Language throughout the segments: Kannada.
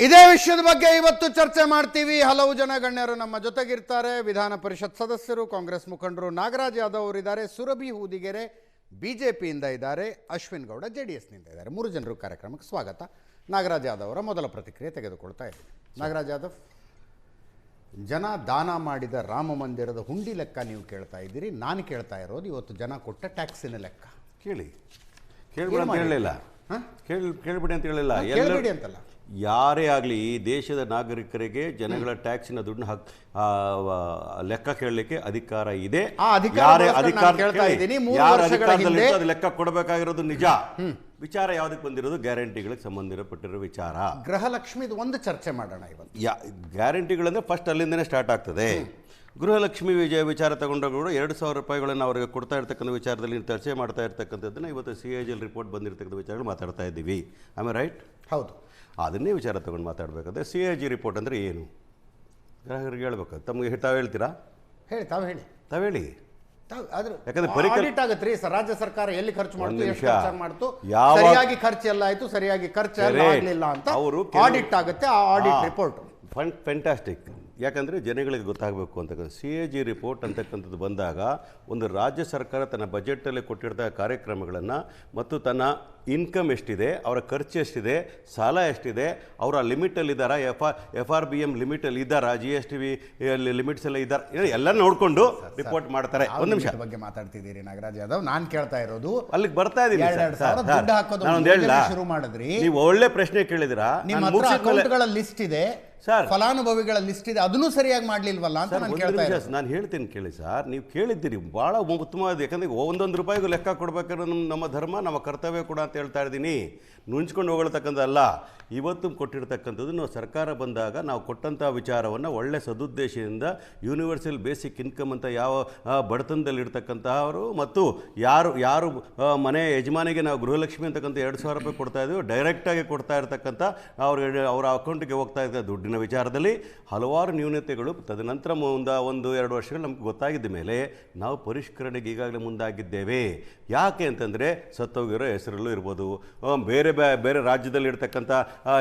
ಇದೇ ವಿಷಯದ ಬಗ್ಗೆ ಇವತ್ತು ಚರ್ಚೆ ಮಾಡ್ತೀವಿ. ಹಲವು ಜನ ಗಣ್ಯರು ನಮ್ಮ ಜೊತೆಗಿರ್ತಾರೆ. ವಿಧಾನ ಪರಿಷತ್ ಸದಸ್ಯರು, ಕಾಂಗ್ರೆಸ್ ಮುಖಂಡರು ನಾಗರಾಜ್ ಯಾದವ್ ಅವರಿದ್ದಾರೆ, ಸುರಭಿ ಹೂದಿಗೆರೆ ಬಿಜೆಪಿಯಿಂದ ಇದ್ದಾರೆ, ಅಶ್ವಿನ್ ಗೌಡ ಜೆಡಿಎಸ್ನಿಂದ ಇದ್ದಾರೆ. ಮೂರು ಜನರು ಕಾರ್ಯಕ್ರಮಕ್ಕೆ ಸ್ವಾಗತ. ನಾಗರಾಜ್ ಯಾದವ್ ಅವರ ಮೊದಲ ಪ್ರತಿಕ್ರಿಯೆ ತೆಗೆದುಕೊಳ್ತಾ ಇದ್ದೀನಿ. ನಾಗರಾಜ್ ಯಾದವ್, ಜನ ದಾನ ಮಾಡಿದ ರಾಮ ಮಂದಿರದ ಹುಂಡಿ ಲೆಕ್ಕ ನೀವು ಕೇಳ್ತಾ ಇದ್ದೀರಿ. ನಾನು ಕೇಳ್ತಾ ಇರೋದು ಇವತ್ತು ಜನ ಕೊಟ್ಟ ಟ್ಯಾಕ್ಸಿನ ಲೆಕ್ಕ. ಕೇಳಬೇಡಿ ಅಂತ ಹೇಳಿಲ್ಲ, ಕೇಳಬೇಡಿ ಅಂತ ಹೇಳಿಲ್ಲ, ಕೇಳಬೇಡಿ ಅಂತಲ್ಲ. ಯಾರೇ ಆಗಲಿ ಈ ದೇಶದ ನಾಗರಿಕರಿಗೆ ಜನಗಳ ಟ್ಯಾಕ್ಸಿನ ದುಡ್ಡನ್ನ ಲೆಕ್ಕ ಕೇಳಲಿಕ್ಕೆ ಅಧಿಕಾರ ಇದೆ. ಯಾರೇ ಅಧಿಕಾರದಲ್ಲಿ ಅದು ಲೆಕ್ಕ ಕೊಡಬೇಕಾಗಿರೋದು ನಿಜ. ವಿಚಾರ ಯಾವುದಕ್ಕೆ ಬಂದಿರೋದು? ಗ್ಯಾರಂಟಿಗಳಿಗೆ ಸಂಬಂಧಪಟ್ಟಿರೋ ವಿಚಾರ. ಗೃಹಲಕ್ಷ್ಮಿದು ಒಂದು ಚರ್ಚೆ ಮಾಡೋಣ ಇವತ್ತು. ಗ್ಯಾರಂಟಿಗಳಂದ್ರೆ ಫಸ್ಟ್ ಅಲ್ಲಿಂದನೇ ಸ್ಟಾರ್ಟ್ ಆಗ್ತದೆ. ಗೃಹಲಕ್ಷ್ಮಿ ವಿಚಾರ ತಗೊಂಡಾಗ ಕೂಡ 2,000 ರೂಪಾಯಿಗಳನ್ನು ಅವರಿಗೆ ಕೊಡ್ತಾ ಇರ್ತಕ್ಕಂಥ ವಿಚಾರದಲ್ಲಿ ಚರ್ಚೆ ಮಾಡ್ತಾ ಇರ್ತಕ್ಕಂಥದ್ದನ್ನು ಇವತ್ತು CAG ರಿಪೋರ್ಟ್ ಬಂದಿರತಕ್ಕಂಥ ವಿಚಾರಗಳು ಮಾತಾಡ್ತಾ ಇದ್ದೀವಿ. ಆಮೇಲೆ ರೈಟ್? ಹೌದು, ಅದನ್ನೇ ವಿಚಾರ ತಗೊಂಡು ಮಾತಾಡಬೇಕಾದ್ರೆ CAG ರಿಪೋರ್ಟ್ ಅಂದರೆ ಏನು ಗ್ರಾಹಕರಿಗೆ ಹೇಳ್ಬೇಕು. ತಮಗೆ ತಾವು ಹೇಳ್ತೀರಾ? ತಾವೇಳಿ. ಯಾಕಂದ್ರೆ ರಾಜ್ಯ ಸರ್ಕಾರ ಎಲ್ಲಿ ಖರ್ಚು ಮಾಡ್ತು, ಎಷ್ಟು ಖರ್ಚು ಮಾಡ್ತು, ಸರಿಯಾಗಿ ಖರ್ಚು ಎಲ್ಲ ಆಯ್ತು, ಸರಿಯಾಗಿ ಖರ್ಚು ಎಲ್ಲ ಆಗಲಿಲ್ಲ ಅಂತ ಆಡಿಟ್ ಆಗುತ್ತೆ. ಆ ಆಡಿಟ್ ರಿಪೋರ್ಟ್ ಫ್ಯಾಂಟಾಸ್ಟಿಕ್. ಯಾಕಂದರೆ ಜನಗಳಿಗೆ ಗೊತ್ತಾಗಬೇಕು ಅಂತಕ್ಕಂಥ CAG ರಿಪೋರ್ಟ್ ಅಂತಕ್ಕಂಥದ್ದು ಬಂದಾಗ ಒಂದು ರಾಜ್ಯ ಸರ್ಕಾರ ತನ್ನ ಬಜೆಟಲ್ಲಿ ಕೊಟ್ಟಿರ್ತ ಕಾರ್ಯಕ್ರಮಗಳನ್ನು ಮತ್ತು ತನ್ನ ಇನ್ಕಮ್ ಎಷ್ಟಿದೆ, ಅವರ ಖರ್ಚು ಎಷ್ಟಿದೆ, ಸಾಲ ಎಷ್ಟಿದೆ, ಅವರ ಲಿಮಿಟಲ್ಲಿದ್ದಾರಾ, FRBM ಲಿಮಿಟಲ್ಲಿ ಇದ್ದಾರಾ, GST ಲಿಮಿಟ್ಸ್ ಎಲ್ಲ ಇದ್ದಾರೆ, ಎಲ್ಲ ನೋಡಿಕೊಂಡು ರಿಪೋರ್ಟ್ ಮಾಡ್ತಾರೆ. ಒಂದು ನಿಮಿಷ ಬಗ್ಗೆ ಮಾತಾಡ್ತಿದ್ದೀರಿ ನಾಗರಾಜ್ ಯಾದವ್. ನಾನು ಕೇಳ್ತಾ ಇರೋದು ಅಲ್ಲಿಗೆ ಬರ್ತಾ ಇದ್ದೀನಿ. ಶುರು ಮಾಡಿದ್ರಿ, ನೀವು ಒಳ್ಳೆ ಪ್ರಶ್ನೆ ಕೇಳಿದಿರಾ. ನಿಮ್ಮ ಲಿಸ್ಟ್ ಇದೆ ಸರ್, ಫಲಾನುಭವಿಗಳ ಲಿಸ್ಟ್ ಇದೆ, ಅದನ್ನು ಸರಿಯಾಗಿ ಮಾಡ್ಲಿಲ್ವಲ್ಲ ಅಂತ ನಾನು ಕೇಳ್ತಾ ಇದ್ದೀನಿ. ನಾನು ಹೇಳ್ತೀನಿ ಕೇಳಿ ಸರ್, ನೀವು ಕೇಳಿದ್ದೀರಿ ಭಾಳ ಉತ್ತಮವಾದ. ಯಾಕಂದರೆ ಒಂದೊಂದು ರೂಪಾಯಿಗೂ ಲೆಕ್ಕ ಕೊಡಬೇಕಾದ್ರೆ ನಮ್ಮ ಧರ್ಮ, ನಮ್ಮ ಕರ್ತವ್ಯ ಕೂಡ ಅಂತ ಹೇಳ್ತಾ ಇದ್ದೀನಿ. ನುಂಚ್ಕೊಂಡು ಹೋಗತಕ್ಕಂಥಲ್ಲ. ಇವತ್ತು ಕೊಟ್ಟಿರ್ತಕ್ಕಂಥದ್ದು ನಾವು ಸರ್ಕಾರ ಬಂದಾಗ ನಾವು ಕೊಟ್ಟಂಥ ವಿಚಾರವನ್ನು ಒಳ್ಳೆ ಸದುದ್ದೇಶದಿಂದ ಯೂನಿವರ್ಸಲ್ ಬೇಸಿಕ್ ಇನ್ಕಮ್ ಅಂತ ಯಾವ ಬಡತನದಲ್ಲಿರ್ತಕ್ಕಂಥವರು ಮತ್ತು ಯಾರು ಮನೆ ಯಜಮಾನಿಗೆ ನಾವು ಗೃಹಲಕ್ಷ್ಮಿ ಅಂತಕ್ಕಂಥ 2,000 ರೂಪಾಯಿ ಕೊಡ್ತಾ ಇದ್ದೀವಿ, ಡೈರೆಕ್ಟಾಗಿ ಕೊಡ್ತಾ ಇರ್ತಕ್ಕಂಥ ಅವರ ಅಕೌಂಟಿಗೆ ಹೋಗ್ತಾ ಇದ್ದ ದುಡ್ಡಿನ ವಿಚಾರದಲ್ಲಿ ಹಲವಾರು ನ್ಯೂನತೆಗಳು ತದನಂತರ 1-2 ವರ್ಷಗಳು ನಮ್ಗೆ ಗೊತ್ತಾಗಿದ್ದ ಮೇಲೆ ನಾವು ಪರಿಷ್ಕರಣೆಗೆ ಈಗಾಗಲೇ ಮುಂದಾಗಿದ್ದೇವೆ. ಯಾಕೆ ಅಂತಂದರೆ ಸತ್ತೋಗಿರೋ ಹೆಸರಲ್ಲೂ ಇರ್ಬೋದು, ಬೇರೆ ರಾಜ್ಯದಲ್ಲಿ ಇರ್ತಕ್ಕಂಥ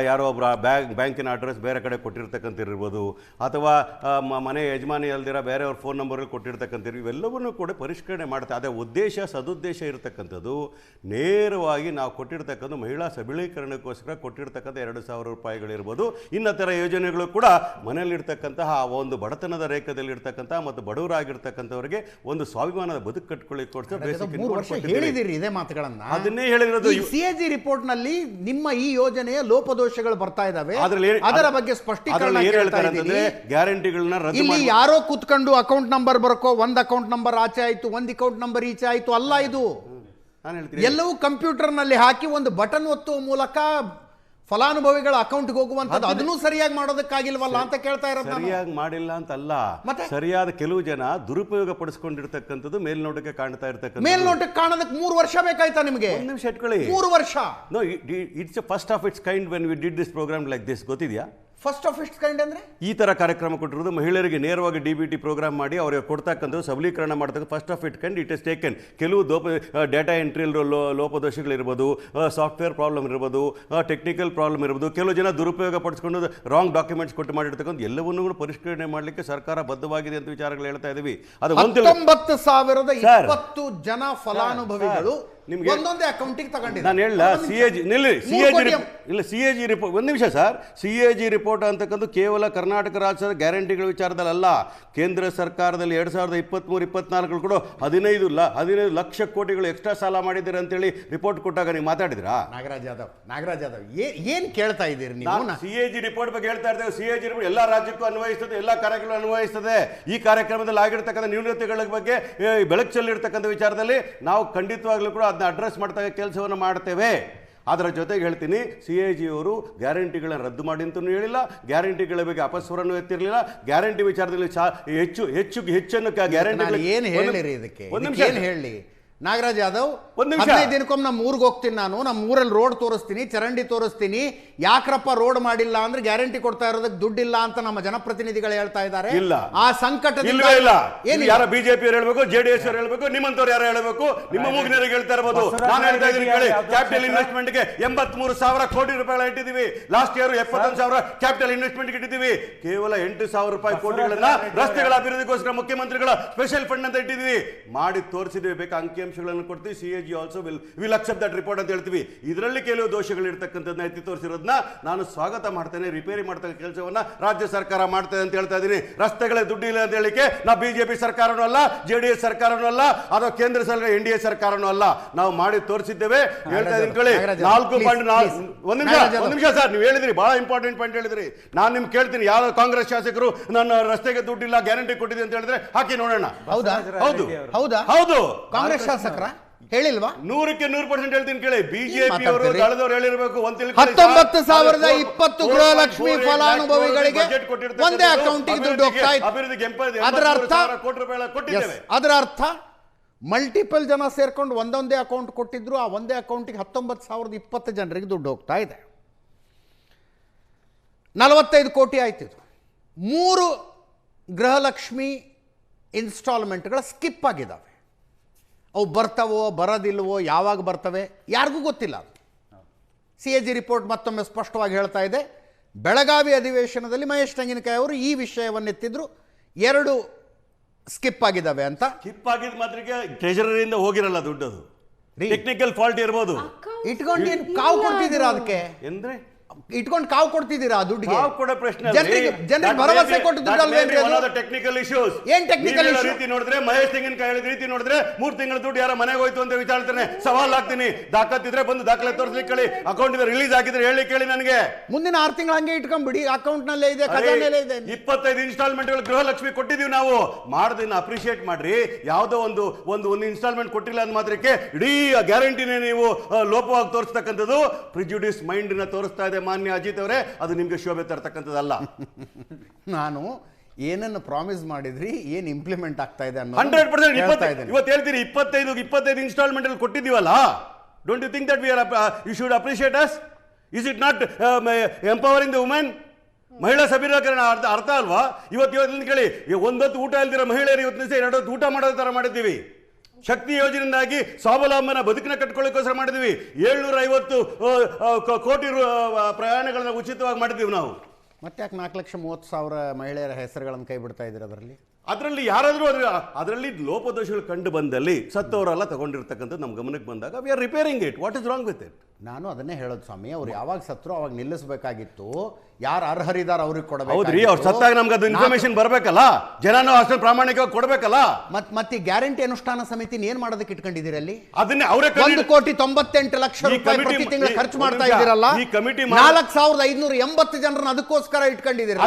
ಯಾರೋ ಒಬ್ಬರ ಬ್ಯಾಂಕಿನ ಅಡ್ರೆಸ್ ಬೇರೆ ಕಡೆ ಕೊಟ್ಟಿರ್ತಕ್ಕಂಥ ಇರ್ಬೋದು, ಅಥವಾ ಮನೆ ಯಜಮಾನಿ ಅಲ್ದಿರ ಬೇರೆಯವ್ರ ಫೋನ್ ನಂಬರಲ್ಲಿ ಕೊಟ್ಟಿರ್ತಕ್ಕಂಥ ಇವೆಲ್ಲವನ್ನೂ ಕೂಡ ಪರಿಷ್ಕರಣೆ ಮಾಡ್ತಾ. ಅದೇ ಸದುದ್ದೇಶ ಇರತಕ್ಕಂಥದ್ದು ನೇರವಾಗಿ ನಾವು ಕೊಟ್ಟಿರ್ತಕ್ಕಂಥ ಮಹಿಳಾ ಸಬಲೀಕರಣಕ್ಕೋಸ್ಕರ ಕೊಟ್ಟಿರ್ತಕ್ಕಂಥ 2,000 ರೂಪಾಯಿಗಳಿರ್ಬೋದು, ಇನ್ನಿತರ ಯೋಜನೆಗಳು ಕೂಡ ಮನೆಯಲ್ಲಿರ್ತಕ್ಕಂತಹ ಒಂದು ಬಡತನದ ರೇಖೆದಲ್ಲಿರ್ತಕ್ಕಂಥ ಮತ್ತು ಬಡವರಾಗಿರ್ತಕ್ಕಂಥವರಿಗೆ ಒಂದು ಸ್ವಾಭಿಮಾನದ ಬದುಕು ಕಟ್ಕೊಳ್ಳಿಕ್ಕೆ ಹೇಳಿದಿರಿ ಇದೇ ಮಾತುಗಳನ್ನ. ಅದನ್ನೇ ಹೇಳಿರೋದು. CAG ರಿಪೋರ್ಟ್ ನಲ್ಲಿ ನಿಮ್ಮ ಈ ಯೋಜನೆಯ ಲೋಪದೋಷಗಳು ಬರ್ತಾ ಇದಾವೆ, ಅದರ ಬಗ್ಗೆ ಸ್ಪಷ್ಟೀಕರಣ ಗ್ಯಾರಂಟಿಗಳನ್ನ ಇಲ್ಲಿ ಯಾರೋ ಕೂತ್ಕೊಂಡು ಅಕೌಂಟ್ ನಂಬರ್ ಬರ್ಕೋ, ಒಂದ್ ಅಕೌಂಟ್ ನಂಬರ್ ಆಚೆ ಆಯ್ತು, ಒಂದ್ ಅಕೌಂಟ್ ನಂಬರ್ ಈಚೆ ಆಯ್ತು ಅಲ್ಲ. ಇದು ಎಲ್ಲವೂ ಕಂಪ್ಯೂಟರ್ ನಲ್ಲಿ ಹಾಕಿ ಒಂದು ಬಟನ್ ಒತ್ತುವ ಮೂಲಕ ಫಲಾನುಭವಿಗಳ ಅಕೌಂಟ್ಗೆ ಹೋಗುವಂಥದ್ದು, ಅದನ್ನು ಸರಿಯಾಗಿ ಮಾಡೋದಕ್ಕಾಗಿಲ್ವಲ್ಲ ಅಂತ ಕೇಳ್ತಾ ಇರೋದು. ಸರಿಯಾಗಿ ಮಾಡಿಲ್ಲ ಅಂತಲ್ಲ, ಸರಿಯಾದ ಕೆಲವು ಜನ ದುರುಪಯೋಗ ಪಡಿಸ್ಕೊಂಡಿರ್ತಕ್ಕಂಥದ್ದು ಮೇಲ್ನೋಟಕ್ಕೆ ಕಾಣ್ತಾ ಇರ್ತಕ್ಕಂಥ. ಮೇಲ್ನೋಟಕ್ಕೆ ಕಾಣೋದಕ್ಕೆ 3 ವರ್ಷ ಬೇಕಾಯ್ತಾ ನಿಮಗೆ? ಒಂದು ನಿಮಿಷ ಇಟ್ಕೊಳ್ಳಿ. 3 ವರ್ಷ. No, it's first of its kind when we did this programme like this. ಗೊತ್ತಿದೆಯಾ? ಫಸ್ಟ್ ಆಫ್ ಇಟ್ಸ್ ಕೈಂಡ್ ಅಂದ್ರೆ ಈ ಥರ ಕಾರ್ಯಕ್ರಮ ಕೊಟ್ಟಿರೋದು ಮಹಿಳೆಯರಿಗೆ ನೇರವಾಗಿ DBT ಪ್ರೋಗ್ರಾಮ್ ಮಾಡಿ ಅವರಿಗೆ ಕೊಡ್ತಕ್ಕಂಥದ್ದು ಸಬಲೀಕರಣ ಮಾಡ್ತಕ್ಕಂಥ first of it kind it is taken. ಕೆಲವು ಡೇಟಾ ಎಂಟ್ರಿ ಲೋಪದೋಷಗಳಿರ್ಬೋದು, ಸಾಫ್ಟ್ವೇರ್ ಪ್ರಾಬ್ಲಮ್ ಇರ್ಬೋದು, ಟೆಕ್ನಿಕಲ್ ಪ್ರಾಬ್ಲಮ್ ಇರ್ಬೋದು, ಕೆಲವು ಜನ ದುರುಪಯೋಗ ಪಡಿಸ್ಕೊಂಡು ರಾಂಗ್ ಡಾಕ್ಯುಮೆಂಟ್ಸ್ ಕೊಟ್ಟು ಮಾಡಿರ್ತಕ್ಕಂಥ ಎಲ್ಲವನ್ನೂ ಕೂಡ ಪರಿಷ್ಕರಣೆ ಮಾಡಲಿಕ್ಕೆ ಸರ್ಕಾರ ಬದ್ಧವಾಗಿದೆ ಅಂತ ವಿಚಾರಗಳು ಹೇಳ್ತಾ ಇದ್ದೀವಿ. ಅದು 19,020 ಜನ ಫಲಾನುಭವಿಗಳು ಒಂದೊಂದೇ ಅಕೌಂಟಿಗೆ ತಗೊಂಡಿದ್ದಾರೆ. ನಾನು ಹೇಳ CAG ರಿಪೋರ್ಟ್. ಒಂದು ನಿಮಿಷ ಸರ್, CAG ರಿಪೋರ್ಟ್ ಅಂತಕ್ಕಂಥ ಕೇವಲ ಕರ್ನಾಟಕ ರಾಜ್ಯದ ಗ್ಯಾರಂಟಿಗಳ ವಿಚಾರದಲ್ಲ, ಕೇಂದ್ರ ಸರ್ಕಾರದಲ್ಲಿ 2023-24 ಕೂಡ 15 ಲಕ್ಷ ಕೋಟಿಗಳು ಎಕ್ಸ್ಟ್ರಾ ಸಾಲ ಮಾಡಿದ್ದೀರಿ ಅಂತೇಳಿ ರಿಪೋರ್ಟ್ ಕೊಟ್ಟಾಗ ನೀವು ಮಾತಾಡಿದ್ರಾ? ನಾಗರಾಜ್ ಯಾದವ್ ಏನ್ ಕೇಳ್ತಾ ಇದ್ದೀರಿ ನೀವು? CAG ರಿಪೋರ್ಟ್ ಬಗ್ಗೆ ಹೇಳ್ತಾ ಇರ್ತೇವೆ. CAG ರಿಪೋರ್ಟ್ ಎಲ್ಲ ರಾಜ್ಯಕ್ಕೂ ಅನ್ವಯಿಸ್ತದೆ, ಎಲ್ಲ ಕಾರ್ಯಕ್ರಮಗಳು ಅನ್ವಯಿಸ್ತದೆ. ಈ ಕಾರ್ಯಕ್ರಮದಲ್ಲಿ ಆಗಿರ್ತಕ್ಕಂಥ ನ್ಯೂನತೆಗಳ ಬಗ್ಗೆ ಬೆಳಕು ಚೆಲ್ಲಿರ್ತಕ್ಕಂಥ ವಿಚಾರದಲ್ಲಿ ನಾವು ಖಂಡಿತವಾಗ್ಲೂ ಕೂಡ ಅದನ್ನ ಅಡ್ರೆಸ್ ಮಾಡ್ತಾ ಕೆಲಸವನ್ನು ಮಾಡ್ತೇವೆ. ಅದರ ಜೊತೆಗೆ ಹೇಳ್ತೀನಿ, CAG ಅವರು ಗ್ಯಾರಂಟಿಗಳನ್ನ ರದ್ದು ಮಾಡಿ ಅಂತಲೂ ಹೇಳಿಲ್ಲ, ಗ್ಯಾರಂಟಿಗಳ ಬಗ್ಗೆ ಅಪಸ್ವರನೂ ಎತ್ತಿರಲಿಲ್ಲ. ಗ್ಯಾರಂಟಿ ವಿಚಾರದಲ್ಲಿ ಹೆಚ್ಚನ್ನು ಗ್ಯಾರಂಟಿ ಏನು ಹೇಳಿರಿ ಇದಕ್ಕೆ? ಒಂದು ನಿಮಿಷ ಹೇಳಿ. ನಾಗರಾಜ್ ಯಾದವ್, ಒಂದ್ ನಿಮಿಷ. 15 ದಿನಕ್ಕೊಮ್ಮೆ ನಮ್ಮ ಊರಿಗೆ ಹೋಗ್ತೀನಿ, ನಮ್ಮ ಊರಲ್ಲಿ ರೋಡ್ ತೋರಿಸ್ತೀನಿ, ಚರಂಡಿ ತೋರಿಸ್ತೀನಿ. ಯಾಕ್ರಪ್ಪ ರೋಡ್ ಮಾಡಿಲ್ಲ ಅಂದ್ರೆ ಗ್ಯಾರಂಟಿ ಕೊಡ್ತಾ ಇರೋದಕ್ಕೆ ದುಡ್ಡಿಲ್ಲ ಅಂತ ನಮ್ಮ ಜನಪ್ರತಿನಿಧಿಗಳು ಹೇಳ್ತಾ ಇದ್ದಾರೆ. ಇಲ್ಲ, ಆ ಸಂಕಟದಿಂದ ಇಲ್ವೇ ಇಲ್ಲ. ಏನಿಲ್ಲ. ಯಾರ ಬಿಜೆಪಿ ಅವ್ರು ಹೇಳ್ಬೇಕು, ಜೆಡಿಎಸ್ ಅವ್ರು ಹೇಳ್ಬೇಕು, ನಿಮ್ಮಂತವ್ರು ಯಾರು ಹೇಳ್ಬೇಕು? ನಿಮ್ಮ ಮೂಗಿನವರಿಗೆ ಹೇಳ್ತಾ ಇರಬಹುದು. ನಾನು ಹೇಳ್ತಾ ಇದ್ದೀನಿ ಕೇಳಿ, ಕ್ಯಾಪಿಟಲ್ ಇನ್ವೆಸ್ಟ್ಮೆಂಟ್ ಗೆ 83,000 ಕೋಟಿ ರೂಪಾಯಿಗಳ ಇಟ್ಟಿದ್ದೀವಿ. ಲಾಸ್ಟ್ ಇಯರ್ 71,000 ಕ್ಯಾಪಿಟಲ್ ಇನ್ವೆಸ್ಟ್ಮೆಂಟ್ ಇಟ್ಟಿದ್ದೀವಿ. ಕೇವಲ 8,000 ರೂಪಾಯಿ ಕೋಟಿಗಳನ್ನ ರಸ್ತೆಗಳ ಅಭಿವೃದ್ಧಿಗೋಸ್ಕರ ಮುಖ್ಯಮಂತ್ರಿಗಳ ಸ್ಪೆಷಲ್ ಫಂಡ್ ಅಂತ ಇಟ್ಟಿದ್ದೀವಿ. ಮಾಡಿ ತೋರಿಸಿದ್ವಿ. ಬೇಕಾ ಅಂಕಿಅಂಶಗಳನ್ನು ಕೊಡ್ತೀವಿ. CAG also will accept that report ಅಂತ ಹೇಳ್ತೀವಿ. ಇದರಲ್ಲಿ ಕೆಲವು ದೋಷಗಳು ಇರ್ತಕ್ಕಂಥದ್ದನ್ನ ಎತ್ತಿ ತೋರಿಸಿರೋದನ್ನ ನಾನು ಸ್ವಾಗತ ಮಾಡ್ತೇನೆ. ರಿಪೇರಿ ಮಾಡ್ತಕ್ಕ ಕೆಲಸವನ್ನ ರಾಜ್ಯ ಸರ್ಕಾರ ಮಾಡ್ತದೆ ಅಂತ ಹೇಳ್ತಾ ಇದ್ದೀನಿ. ರಸ್ತೆಗಳ ದುಡ್ಡು ಇಲ್ಲ ಅಂತ ಹೇಳಿಕೆ ನಾವು ಬಿಜೆಪಿ ಸರ್ಕಾರನೂ ಅಲ್ಲ, JDS ಸರ್ಕಾರನೂ ಅಲ್ಲ, ಅಥವಾ ಕೇಂದ್ರ ಸರ್ಕಾರ NDA ಸರ್ಕಾರನೂ ಅಲ್ಲ. ನಾವು ಮಾಡಿ ತೋರಿಸಿದ್ದೇವೆ. ಹೇಳ್ತಾ ಇದ್ದೀನಿ ಕೇಳಿ. 4.4 ಒಂದು ನಿಮಿಷ ಸರ್, ನೀವು ಹೇಳಿದ್ರಿ ಬಹಳ ಇಂಪಾರ್ಟೆಂಟ್ ಪಾಯಿಂಟ್ ಹೇಳಿದ್ರಿ. ನಾನು ನಿಮ್ಗೆ ಕೇಳ್ತೀನಿ, ಯಾವ ಕಾಂಗ್ರೆಸ್ ಶಾಸಕರು ನನ್ನ ರಸ್ತೆಗೆ ದುಡ್ಡಿಲ್ಲ ಗ್ಯಾರಂಟಿ ಕೊಟ್ಟಿದೆ ಅಂತ ಹೇಳಿದ್ರೆ ಹಾಕಿ ನೋಡೋಣ. ಹೌದಾ? ಹೌದು ಹೌದು. ಕಾಂಗ್ರೆಸ್ ಶಾಸಕರ ಹೇಳಿಲ್ವಾ? 100% ಹೇಳ್ತೀನಿ ಕೇಳಿ. ಬಿಜೆಪಿ ಅವರು ದಳದವ್ರು ಹೇಳಿರ್ಬೇಕು. 19,020 ಗೃಹಲಕ್ಷ್ಮಿ ಫಲಾನುಭವಿಗಳಿಗೆ ಒಂದೇ ಅಕೌಂಟಿಗೆ ದುಡ್ಡು ಹೋಗ್ತಾ ಇತ್ತು. ಅಭಿವೃದ್ಧಿಗೆ ಅದರ ಅರ್ಥ ಕೋಟಿ ರೂಪಾಯಿ ಕೊಟ್ಟಿದ್ದೇವೆ. ಅದರ ಅರ್ಥ ಮಲ್ಟಿಪಲ್ ಜನ ಸೇರ್ಕೊಂಡು ಒಂದೊಂದೇ ಅಕೌಂಟ್ ಕೊಟ್ಟಿದ್ರು. ಆ ಒಂದೇ ಅಕೌಂಟಿಗೆ 19,020 ಜನರಿಗೆ ದುಡ್ಡು ಹೋಗ್ತಾ ಇದೆ. 45 ಕೋಟಿ ಆಯ್ತು. ಇದು 3 ಗೃಹಲಕ್ಷ್ಮಿ ಇನ್ಸ್ಟಾಲ್ಮೆಂಟ್ಗಳ ಸ್ಕಿಪ್ ಆಗಿದ್ದಾವೆ. ಅವು ಬರ್ತಾವೋ ಬರೋದಿಲ್ವೋ, ಯಾವಾಗ ಬರ್ತವೆ ಯಾರಿಗೂ ಗೊತ್ತಿಲ್ಲ. CAG ರಿಪೋರ್ಟ್ ಮತ್ತೊಮ್ಮೆ ಸ್ಪಷ್ಟವಾಗಿ ಹೇಳ್ತಾ ಇದೆ. ಬೆಳಗಾವಿ ಅಧಿವೇಶನದಲ್ಲಿ ಮಹೇಶ್ ತೆಂಗಿನಕಾಯಿ ಅವರು ಈ ವಿಷಯವನ್ನೆತ್ತಿದ್ರು. 2 ಸ್ಕಿಪ್ ಆಗಿದ್ದಾವೆ ಅಂತ. ಸ್ಕಿಪ್ ಆಗಿದ ಮಾತ್ರಕ್ಕೆ ಟ್ರೆಜರಿಯಿಂದ ಹೋಗಿರಲ್ಲ ದುಡ್ಡು. ಅದು ಟೆಕ್ನಿಕಲ್ ಫಾಲ್ಟ್ ಇರಬಹುದು. ಇಟ್ಕೊಂಡು ಕಾವು ಕೊಡ್ತಿದ್ದೀರಾ? ಅದಕ್ಕೆ ಅಂದ್ರೆ ಇಟ್ಕೊಂಡು ಕಾವು ಕೊಡ್ತಿದ್ದೀರಾ? ದುಡ್ಡಿಗೆ ಕೊಡೋ ಪ್ರಶ್ನೆ ಜನರಿಗೆ ಭರವಸೆ ಕೊಟ್ಟು ಟೆಕ್ನಿಕಲ್ ಇಶ್ಯೂಸ್. ಏನ್ ಟೆಕ್ನಿಕಲ್ ರೀತಿ ನೋಡಿದ್ರೆ, ಮಹೇಶ್ ತೆಂಗಿನಕಾಯಿ ಹೇಳಿದ ರೀತಿ ನೋಡಿದ್ರೆ 3 ತಿಂಗಳ ದುಡ್ಡು ಯಾರ ಮನೆಗೆ ಹೋಯ್ತು ಅಂತ ವಿಚಾರಿಸ್ತಾನೆ. ಸವಾಲ್ ಹಾಕ್ತೀನಿ. ದಾಖಲಿದ್ರೆ ಬಂದು ದಾಖಲೆ ತೋರಿಸ್ಲಿಕ್ಕೆ ಹೇಳಿ. ಅಕೌಂಟ್ ಇಂದ ರಿಲೀಸ್ ಆಗಿದ್ರೆ ಹೇಳಿ ಕೇಳಿ ನನಗೆ. ಮುಂದಿನ 6 ತಿಂಗಳು ಹಂಗೆ ಇಟ್ಕೊಂಡ್ಬಿಡಿ. ಅಕೌಂಟ್ ನಲ್ಲೇ ಇದೆ, ಖಜಾನೆಯಲ್ಲೇ ಇದೆ. 25 ಇನ್ಸ್ಟಾಲ್ಮೆಂಟ್ ಗೃಹಲಕ್ಷ್ಮಿ ಕೊಟ್ಟಿದೀವಿ ನಾವು. ಮಾಡೋದನ್ನ ಅಪ್ರಿಶಿಯೇಟ್ ಮಾಡ್ರಿ. ಯಾವುದೋ ಒಂದು ಇನ್ಸ್ಟಾಲ್ಮೆಂಟ್ ಕೊಟ್ಟಿಲ್ಲ ಅಂದ ಮಾತ್ರಕ್ಕೆ ಇಡೀ ಗ್ಯಾರಂಟಿನೇ ನೀವು ಲೋಪವಾಗಿ ತೋರಿಸ್ತಕ್ಕಂಥದ್ದು ಪ್ರಿಜುಡಿಸ್ ಮೈಂಡ್ ನ ತೋರಿಸ್ತಾ ಇದೆ. ಮಾನ್ಯ ಅಜಿತ್ ಅವರೇ, ಅದು ನಿಮ್ಗೆ ಶೋಭೆ ತರ್ತಕ್ಕಂಥದ್ದಲ್ಲ. ನಾನು ಏನನ್ನು ಪ್ರಾಮಿಸ್ ಮಾಡಿದ್ರಿ, ಏನು ಇಂಪ್ಲಿಮೆಂಟ್ ಆಗ್ತಾ ಇದೆ 100% ಇವತ್ತು ಹೇಳ್ತೀರಿ. 25 ಇನ್ಸ್ಟಾಲ್ಮೆಂಟ್ ಅಲ್ಲಿ ಕೊಟ್ಟಿದ್ದೀವಲ್ಲ. Don't you think that you should appreciate us? Is it not empowering the women? ಮಹಿಳಾ ಸಬಲೀಕರಣ ಅರ್ಥ ಅಲ್ವಾ? ಇವತ್ತು ಕೇಳಿ, ಒಂದೊತ್ತು ಊಟ ಇಲ್ದಿರೋ ಮಹಿಳೆಯರು ಇವತ್ತು 2 ಹೊತ್ತು ಊಟ ಮಾಡೋ ತರ ಮಾಡಿದ್ದೀವಿ. ಶಕ್ತಿ ಯೋಜನೆಯಿಂದಾಗಿ ಸ್ವಾವಲಂಬನ ಬದುಕಿನ ಕಟ್ಕೊಳ್ಳಿಕ್ಕೋಸ್ಕರ ಮಾಡಿದ್ವಿ. 750 ಕೋಟಿ ಪ್ರಯಾಣಗಳನ್ನ ಉಚಿತವಾಗಿ ಮಾಡಿದ್ದೀವಿ ನಾವು. ಮತ್ತೆ ಯಾಕೆ 4,30,000 ಮಹಿಳೆಯರ ಹೆಸರುಗಳನ್ನು ಕೈ ಬಿಡ್ತಾ ಇದ್ದೀರಿ? ಅದರಲ್ಲಿ ಯಾರಾದರೂ ಅದರಲ್ಲಿ ಲೋಪದೋಷಗಳು ಕಂಡು ಬಂದಲ್ಲಿ ಸತ್ತವರೆಲ್ಲ ತಗೊಂಡಿರ್ತಕ್ಕಂಥದ್ದು ನಮ್ಮ ಗಮನಕ್ಕೆ ಬಂದಾಗ we are repairing it. What is wrong with it? ನಾನು ಅದನ್ನೇ ಹೇಳೋದು ಸ್ವಾಮಿ. ಅವ್ರು ಯಾವಾಗ ಸತ್ರು ಅವಾಗ ನಿಲ್ಲಿಸಬೇಕಾಗಿತ್ತು. ಯಾರು ಅರ್ಹರಿದಾರ ಅವ್ರಿಗೆ ಕೊಡಬೇಕು. ಹೌದ್ರಿ, ಅವ್ರು ಸತ್ತಾಗ ನಮ್ಗೆ ಅದು ಇನ್ಫಾರ್ಮೇಶನ್ ಬರಬೇಕಲ್ಲ. ಜನನೂ ಅಷ್ಟೊಂದು ಪ್ರಾಮಾಣಿಕವಾಗಿ ಕೊಡಬೇಕಲ್ಲ. ಮತ್ತೆ ಗ್ಯಾರಂಟಿ ಅನುಷ್ಠಾನ ಸಮಿತಿನ ಏನ್ ಮಾಡೋದಕ್ಕೆ ಇಟ್ಕೊಂಡಿದ್ದೀರಿ ಅಲ್ಲಿ? ಅದನ್ನೇ ಅವರೇ 1,98,00,000 ರೂಪಾಯಿ ಪ್ರತಿ ತಿಂಗಳು ಖರ್ಚು ಮಾಡ್ತಾ ಇದ್ದೀರಲ್ಲ. ಈ ಕಮಿಟಿ 4,580 ಜನರನ್ನ ಅದಕ್ಕೋಸ್ಕರ ಇಟ್ಕೊಂಡಿದ್ದೀರಿ.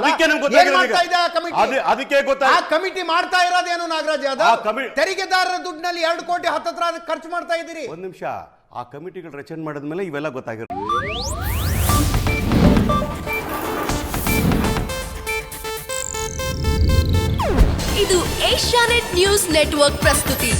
ಅದಕ್ಕೆ ಗೊತ್ತಾಗ ಕಮಿಟಿ ಮಾಡ್ತಾ ಇರೋದೇನು ನಾಗರಾಜ್ ಯಾದವ್? ತೆರಿಗೆದಾರರ ದುಡ್ಡಿನಲ್ಲಿ 2 ಕೋಟಿ ಹತ್ತತ್ರ ಅದಕ್ಕೆ ಖರ್ಚು ಮಾಡ್ತಾ ಇದ್ದೀರಿ. ಒಂದ್ ನಿಮಿಷ, ಆ ಕಮಿಟಿಗಳು ರಚನೆ ಮಾಡಿದ್ಮೇಲೆ ಇವೆಲ್ಲ ಗೊತ್ತಾಗಿರುತ್ತೆ. ಇದು ಏಷ್ಯಾನೆಟ್ ನ್ಯೂಸ್ ನೆಟ್ವರ್ಕ್ ಪ್ರಸ್ತುತಿ.